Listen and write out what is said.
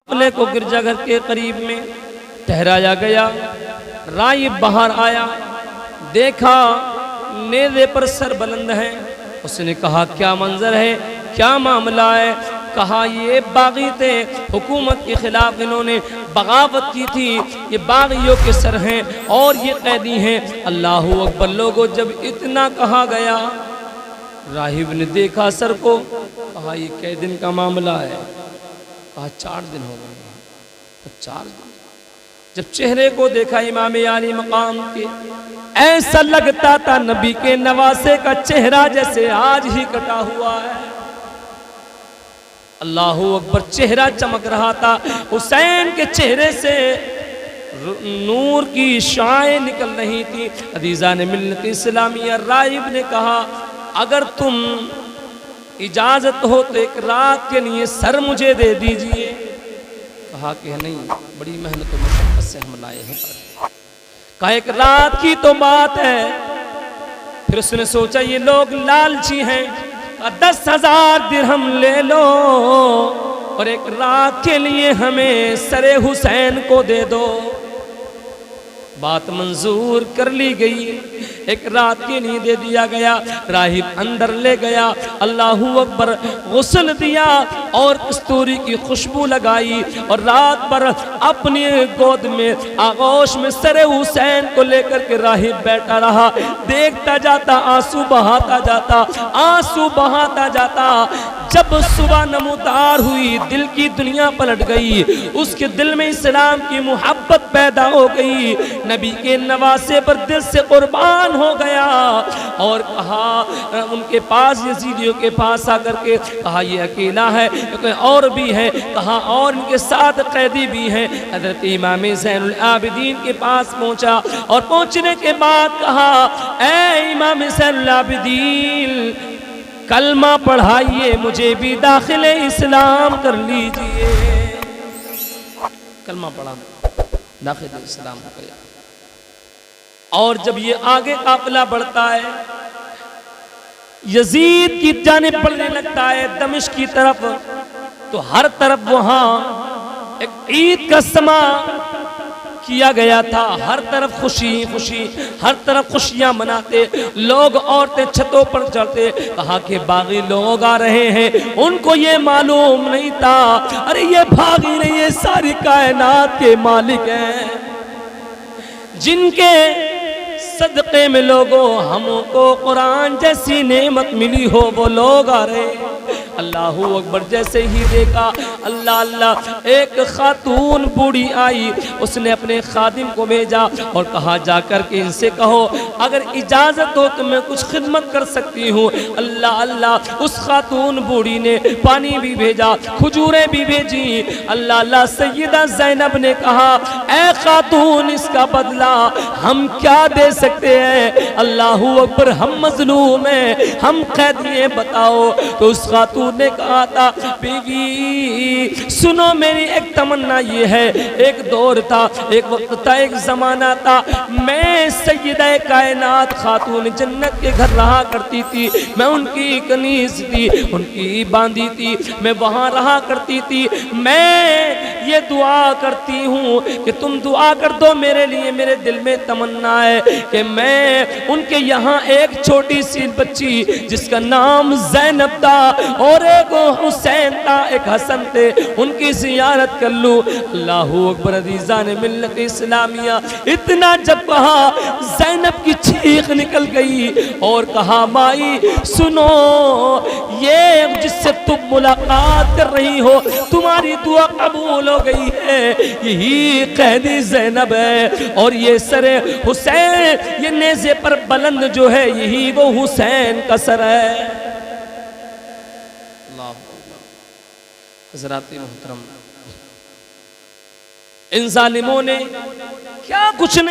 काफिले को गिरजाघर के करीब में ठहराया गया। राहिब बाहर आया, देखा नेज़े पर सर बुलंद है। उसने कहा क्या मंजर है, क्या मामला है? कहा ये बागी थे, हुकूमत के खिलाफ इन्होंने बगावत की थी, ये बागियों के सर हैं और ये कैदी हैं। अल्लाहू अकबर। लोगों, जब इतना कहा गया, राहिब ने देखा सर को, कहा ये कै दिन का मामला है? कहा 4 दिन हो गए। तो 4 दिन। जब चेहरे को देखा इमाम आली मकाम के, ऐसा लगता था नबी के नवासे का चेहरा जैसे आज ही कटा हुआ है। अल्लाहू अकबर। चेहरा चमक रहा था। हुसैन के चेहरे से नूर की शाएं निकल रही थी। अदीज़ा ने मिल्लत इस्लामिया राहिब ने कहा अगर तुम इजाजत हो तो एक रात के लिए सर मुझे दे दीजिए। कहा कि नहीं, बड़ी मेहनत और मशक्कत से हम लाए हैं। कहा एक रात की तो बात है। फिर उसने सोचा ये लोग लालची हैं, 10,000 दिरहम ले लो और एक रात के लिए हमें सरे हुसैन को दे दो। बात मंजूर कर ली गई, एक रात के लिए दे दिया गया। राहिब अंदर ले गया, अल्लाहू अकबर, गुस्ल दिया और कस्तूरी की खुशबू लगाई और रात भर अपनी गोद में आगोश में सरे हुसैन को लेकर के राहिब बैठा रहा। देखता जाता, आंसू बहाता जाता, आंसू बहाता जाता। जब सुबह नमूदार हुई, दिल की दुनिया पलट गई, उसके दिल में इस्लाम की मोहब्बत पैदा हो गई, नबी के नवासे पर दिल से कुर्बान हो गया और कहा उनके पास, यजीदियों के पास आकर के कहा ये अकेला है, कोई और भी है? कहा और इनके साथ कैदी भी हैं। हज़रत इमाम ज़ैनुल आबिदीन के पास पहुंचा और पहुंचने के बाद कहा ऐ इमाम ज़ैनुल आबिदीन, कलमा पढ़ाइए, मुझे भी दाखिले इस्लाम कर लीजिए। कलमा पढ़ा, दाखिले इस्लाम हो गया। और जब ये आगे काफिला बढ़ता है, यजीद की जानिब बढ़ने लगता है दमिश्क की तरफ, तो हर तरफ वहां एक ईद का समा किया गया था। हर तरफ खुशी खुशी, हर तरफ खुशियां मनाते लोग, औरतें छतों पर चढ़ते। कहा कि बागी लोग आ रहे हैं, उनको ये मालूम नहीं था, अरे ये बागी नहीं, ये सारी कायनात के मालिक हैं, जिनके सदक़े में लोगों हमको कुरान जैसी नेमत मिली हो, वो लोग आ रहे। अल्लाहू अकबर। जैसे ही देखा, अल्लाह अल्लाह, एक खातून बूढ़ी आई, उसने अपने खादिम को भेजा और कहा जाकर के इनसे कहो अगर इजाजत हो तो मैं कुछ खिदमत कर सकती हूँ। अल्लाह अल्लाह। उस खातून बूढ़ी ने पानी भी भेजा, खजूरें भी भेजी। अल्लाह अल्लाह। सैयदा ज़ैनब ने कहा ऐ खातून, इसका बदला हम क्या दे सकते हैं? अल्लाहू अकबर। हम मजलूम हैं, हम कैदी हैं, बताओ। तो उस खातून ने कहा था बीवी सुनो, मेरी एक तमन्ना ये है, एक दौर था, एक वक्त था, एक जमाना था, मैं सैयदा कायनात खातून जन्नत के घर रहा करती थी, मैं उनकी कनीज थी, उनकी बांदी थी, मैं वहां रहा करती थी। मैं ये दुआ करती हूँ कि तुम दुआ कर दो मेरे लिए, मेरे दिल में तमन्ना है कि मैं उनके यहाँ एक छोटी सी बच्ची जिसका नाम ज़ैनब था और एक हुसैन था, एक हसन थे, उनकी ज़ियारत कर लूं। अल्लाहू अकबर। अदीज़ा ने मिल्लत इस्लामिया इतना जब कहा, ज़ैनब की चीख निकल गई और कहा माई सुनो, ये जिससे तुम मुलाकात कर रही हो, तुम्हारी दुआ कबूल हो गई है, यही कैदी ज़ैनब है और ये सरे हुसैन, ये नेज़े पर बुलंद जो है, यही वो हुसैन का सर है। हज़रात मोहतरम, इन जालिमों ने क्या कुछ नहीं